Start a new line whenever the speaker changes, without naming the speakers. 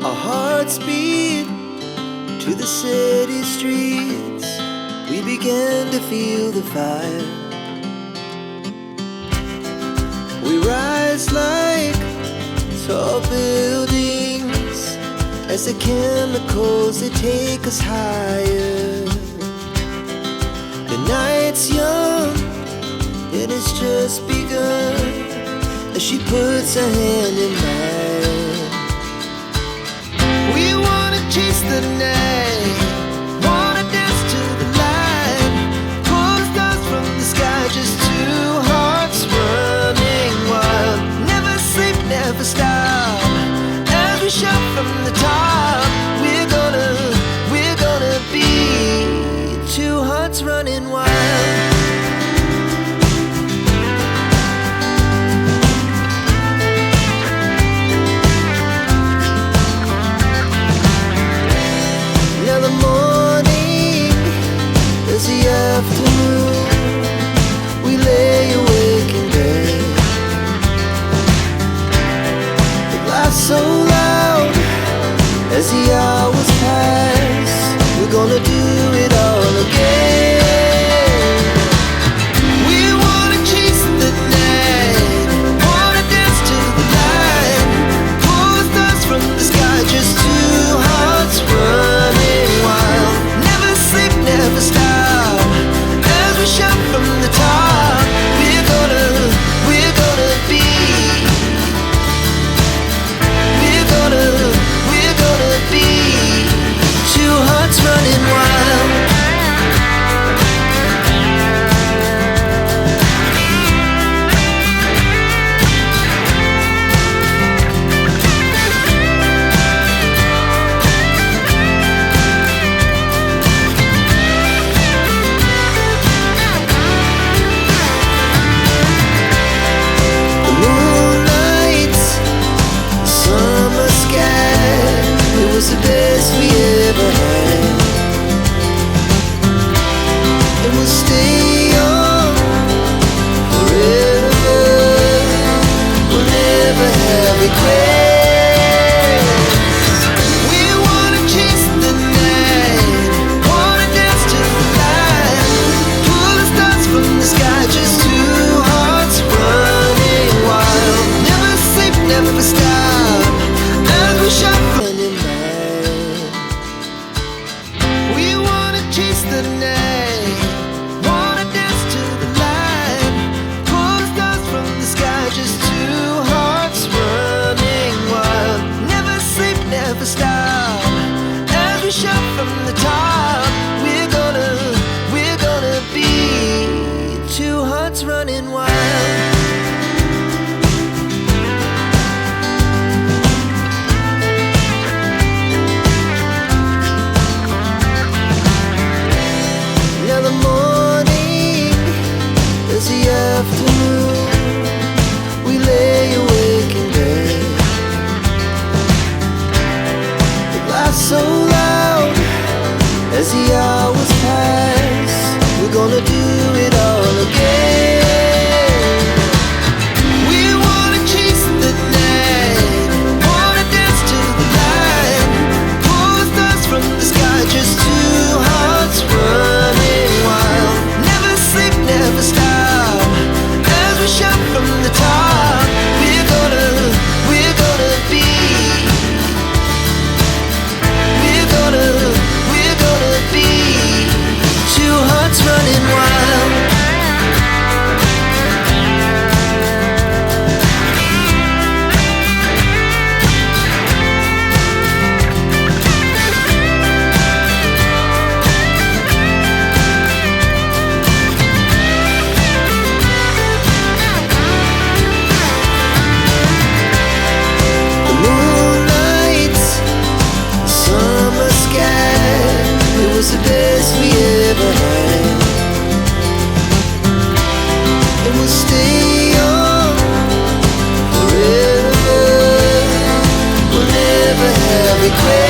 Our hearts beat to the city streets. We began to feel the fire. We rise like tall buildings as the chemicals, they take us higher. The night's young, it has just begun, as she puts her hand in mine. We wanna chase the night, wanna dance to the light, pull stars from the sky, just two hearts running wild. Never sleep, never stop, as we shout from the top. We're gonna be two hearts running wild. Afternoon, we lay awake in bed. The glass so loud as the hours pass. We're gonna do it all again. We wanna chase the night, wanna dance to the light, pull stars from the sky, just two hearts running wild. Never sleep, never stop, shout from the top. We're gonna be, we're gonna be two hearts running wild. The best we ever had, and we'll stay on forever. We'll never have regrets. We wanna chase the night, wanna dance to the light, pull the stars from the sky, just two hearts running wild. Never sleep, never stop, as we shout from the night, wanna dance to the light, pull the stars from the sky, just two hearts running wild. Never sleep, never stop, as we shout from the top. We're gonna be two hearts running wild. Afternoon, we lay awake in bed. The glass so loud as the hours pass. We're gonna do it all again. We wanna chase the night, wanna dance to the light, pull the stars from the sky, just two hearts running wild. Never sleep, never stop, shout from the top. We're gonna be, we're gonna be two hearts running wild. The best we ever had, and we'll stay on forever. We'll never have regrets.